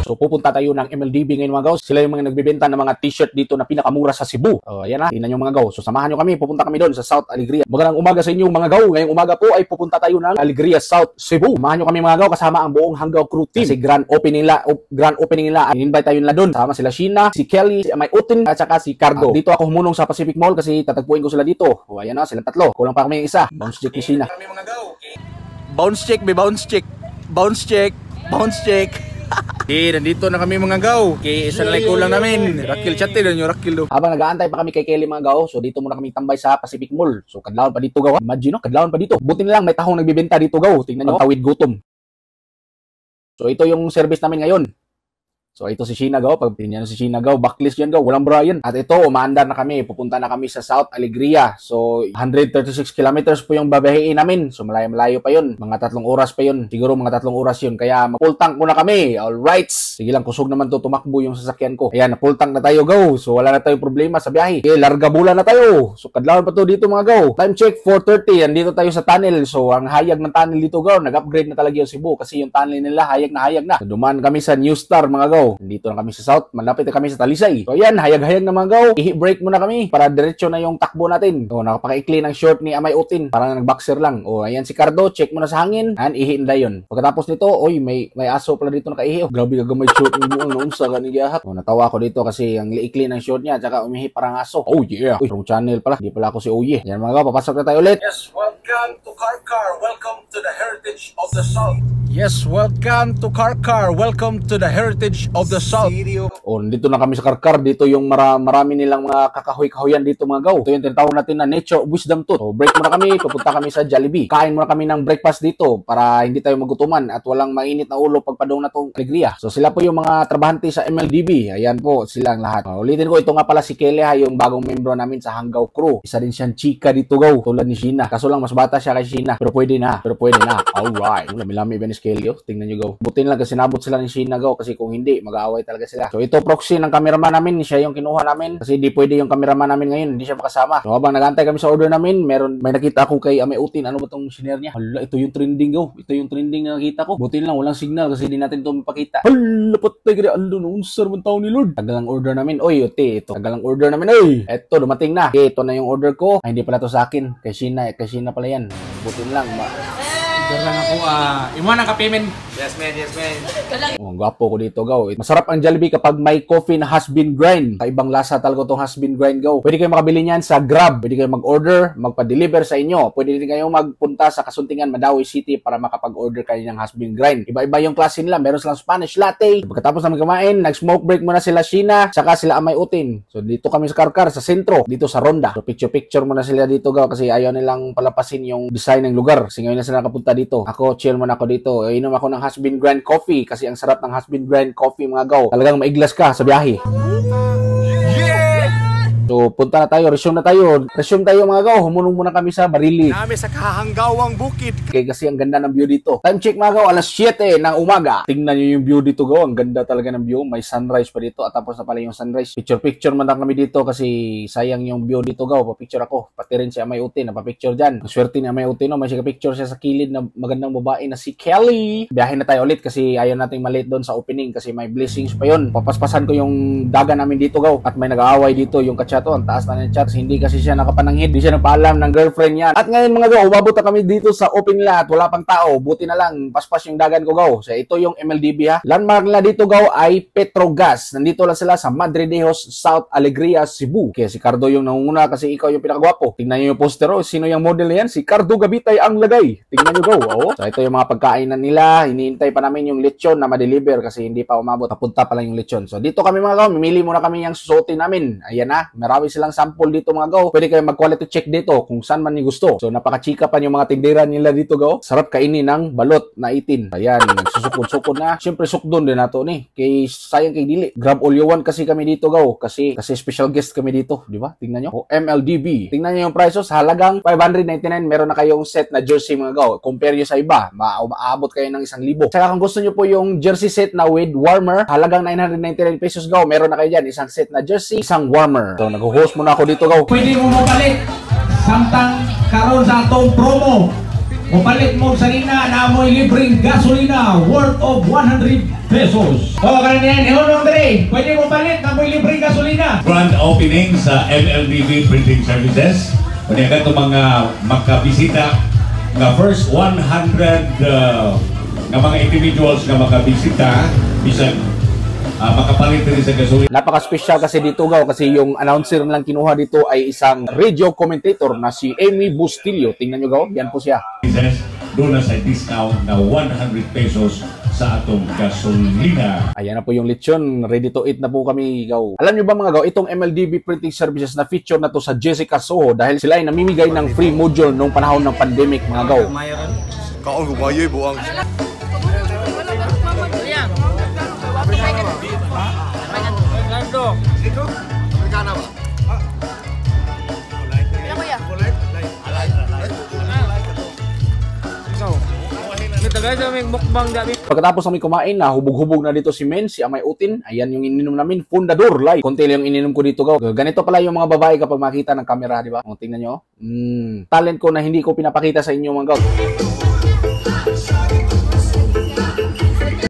So pupunta tayo ng MLDB ngayon mga gaw. Sila yung mga nagbebenta ng mga t-shirt dito na pinakamura sa Cebu. Ayan na, tingnan nyo mga gaw. So samahan nyo kami, pupunta kami doon sa South Alegria. Magandang umaga sa inyo mga gaw. Ngayong umaga po ay pupunta tayo ng Alegria South Cebu. Samahan nyo kami mga gaw kasama ang buong Hanggaw crew team. Kasi grand opening nila. In-invite tayo nila doon. Sama sila Sheena, si Kelly, si Amay Utin, at saka si Cardo. Dito ako humunong sa Pacific Mall kasi tatagpuin ko sila dito. Ayan na, silang tatlo. Kulang pa kami yung isa. Bounce check ni Sheena. Bounce check, may bounce check. Bounce check. Bounce check. Okay, nandito na kami mga gaw. Okay, isa na lang kulang namin. Rakil chate doon yung Rakil do. Habang nag-aantay pa kami kay Kelly mga gaw, so dito muna kami tambay sa Pacific Mall. So kadlawon pa dito gaw. Imagine no, kadlawon pa dito. Buti na lang may tahong nagbebenta dito gaw. Tingnan nyo, tawid gutom. So ito yung service namin ngayon. So ito si Sheena gaw, pag tingnan si Sheena gaw, backlist yan gaw, walang Brian. At ito, umaandar na kami, pupunta na kami sa South Alegria. So 136 kilometers po yung babahiin namin. So malayo-malayo pa yun, mga 3 oras pa yun. Siguro mga 3 oras yun, kaya full tank muna kami. Alright, sige lang, kusog naman to, tumakbo yung sasakyan ko. Ayan, full tank na tayo gaw, so wala na tayong problema sa biyahe. Okay, larga bula na tayo. So kadlawon pa to dito mga gaw. Time check 4:30, andito tayo sa tunnel. So ang hayag ng tunnel dito gaw, nag-upgrade na talaga yung Cebu kasi yung tunnel nila hayag na. So dumaan kami sa New Star mga gaw. Dito na kami sa South, malapit na kami sa Talisay. So ayan, hayag-hayag na mga gaw. I-break muna kami para diretso na yung takbo natin. So nakapaka-ikli ng short ni Amay Utin, parang nag-boxer lang. O ayan si Cardo, check muna sa hangin. Ayan, ihiin na yun. Pagkatapos nito, oy, may aso pala dito nakaihi. Oh, grabe gagamay short ng buong naunsa ka ni Giahat. O natawa ko dito kasi ang liikli ng short niya, tsaka umihi parang aso. Oh yeah. Uy, wrong channel pala. Di pala ako si Oye. Yan mga gaw, papasok na tayo ulit. Yes, welcome to Karkar. Welcome to the heritage of the South. Yes, welcome to Karkar. Welcome to the heritage of the South. O, dito na kami sa Karkar. Dito yung marami nilang mga kakahoy-kahoyan dito mga gaw. Ito yung tinatawag natin na Nature of Wisdom Tooth. So, break muna kami, pupunta kami sa Jollibee. Kain muna kami ng breakfast dito para hindi tayo magutuman at walang mainit na ulo pagpadong na itong Alegria. So, sila po yung mga trabahante sa MLDB. Ayan po, sila ang lahat. Ulitin ko, ito nga pala si Kelly ha, yung bagong membro namin sa Hanggaw crew. Isa din siyang chika dito gaw, tulad ni Sheena. Kaso lang, mas bata siya kay Sheena. Pero pwede na. Alright. Lami-lami ba ni Kelly? Oh, tingnan nyo gaw. Butin lang kasi nabot sila ni Sheena gaw kasi kung hindi, mag-aaway talaga sila. So, ito proxy ng cameraman namin, siya yung kinuha namin kasi di pwede yung cameraman namin ngayon, hindi siya makasama. So habang nagantay kami sa order namin, may nakita ako kay Amay Utin, ano ba tong shiner niya? Hala, ito yung trending go. Ito yung trending na nakita ko. Buti lang walang signal kasi di natin ito mapakita. Hala, patay kaya alo noon sir man taon ni Lord. Tagal ang order namin. Oy, ito. Tagal ang order namin. Oy, ito dumating na. Okay, ito na yung order ko. Ay, hindi pala to sa akin. Kay Sheena pala yan. Buti lang Order lang ako, imo na ka-payment. Yes, man. Oh, gwapo ko dito, gaw. Masarap ang Jollibee kapag may coffee na has been grind. Kaibang lasa talaga itong has been grind, gaw. Pwede kayo makabili niyan sa Grab. Pwede kayo mag-order, magpa-deliver sa inyo. Pwede din kayo magpunta sa Kasuntingan, Madawi City para makapag-order kayo ng has been grind. Iba-iba yung klase nila. Meron silang Spanish latte. Pagkatapos na kumain, nag-smoke break muna sila Sheena, saka sila Amay Utin. So dito kami sa Karkar, sa sentro, dito sa Ronda. So picture muna sila dito, gaw, kasi ayaw nilang palapasin yung design ng lugar. Kasi ngayon na sila nakapunta dito. Ako, chill muna ako dito. Inom ako ng has been grind coffee kasi ang sarap ng has been grind coffee mga gaw. Talagang maiglas ka sa biyahe. So, punta na tayo. Resume tayo mga gaw. Humunong muna kami sa Barili. Nami sa kahanggawang bukid. Okay, kasi ang ganda ng view dito. Time check mga gaw, alas 7 ng umaga. Tingnan nyo yung view dito gaw. Ang ganda talaga ng view. May sunrise pa dito at tapos na pala yung sunrise. Picture man lang kami dito kasi sayang yung view dito gaw. Papicture ako. Pati rin si Amay Utin. Napapicture dyan. Ang swerte ni Amay Utin. May picture siya sa kilid na magandang babae na si Kelly. Biyahe na tayo ulit kasi ayaw nating malate doon sa opening kasi may blessings pa yun. Papaspasan ko yung daga namin dito gaw. At may nag-aaway dito yung katsa to, ang taas na ng chat, hindi kasi siya nakapananghid, hindi siya napaalam ng girlfriend niya. At ngayon mga gaw, umabot na kami dito sa open lot, wala pang tao, buti na lang, paspas yung dagan ko gaw. So ito yung MLDB ha. Landmark nila dito gaw ay Petrogas. Nandito lang sila sa Madre de Dios, South Alegria, Cebu. Kaya si Cardo yung nangunguna kasi ikaw yung pinakagwapo. Tingnan niyo yung poster, oh, sino yung model yan? Si Cardo Gabitay ang lagay. Tingnan niyo gaw, oh. So ito yung mga pagkainan nila, hinihintay pa namin yung lechon na ma-deliver kasi hindi pa umabot, papunta pa lang yung lechon. So dito kami mga gaw, mimili muna kami yung susuotin namin. Ayan na, marami silang sample dito mga gaw. Pwede kayo mag-quality check dito kung saan man niyo gusto. So napaka-chika pa yung mga tindera nila dito gaw. Sarap kainin ng balot na itin. Ayan, nagsusukod-sukod na. Siyempre sukdon din nato ni. Kay sayang kay dili. Grab all you want kasi kami dito gaw. Kasi special guest kami dito, di ba? Tingnan nyo. O, MLDB. Tingnan nyo yung prices. Halagang 599. Meron na kayong set na jersey mga gaw. Compare nyo sa iba. Maabot kayo ng 1,000. Saka kung gusto nyo po yung jersey set na with warmer, halagang 999 pesos gaw. Meron na kayo dyan. Isang set na jersey, isang warmer. So nag-host muna ako dito gaw. Pwede mo mapalit samtang karon sa atong promo. Mapalit mo sa rina na amoy libreng gasolina worth of 100 pesos. O, kanina yan, hinunong dali. Pwede mo palit na may libreng gasolina. Grand opening sa MLBB Printing Services. Kung agad itong mga makabisita nga first 100 nga mga individuals nga makabisita bisan makapalit rin sa gasolina. Napaka-special kasi dito gaw kasi yung announcer lang kinuha dito ay isang radio commentator na si Amy Bustillo. Tingnan nyo gaw, yan po siya. Doon na sa discount na 100 pesos sa atong gasolina. Ayan na po yung lechon, ready to eat na po kami gaw. Alam nyo ba mga gaw, itong MLDB Printing Services na feature na to sa Jessica Soho dahil sila ay namimigay ng free module nung panahon ng pandemic mga gaw. Kaon gumayoy buang. Pagkatapos kami kumain na hubog-hubog na dito si Men, si Amay Utin. Ayan yung ininom namin, Fundador Light. Konti lang yung ininom ko dito gaw. Ganito pala yung mga babae kapag makita ng camera, di ba? O, tingnan nyo. Talent ko na hindi ko pinapakita sa inyo mga gaw.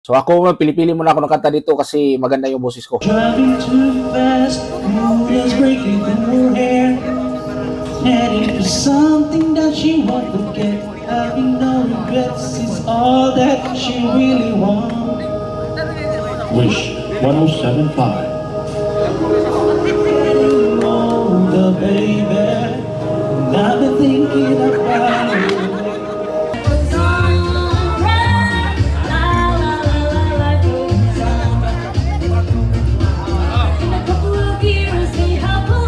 So ako, pili-pili muna ako ng kanta dito kasi maganda yung boses ko. Driving too fast, mood is breaking through her hair. Heading for something that she won't forget. Having no regrets is all that she really wants. Wish 107.5. Oh, the baby.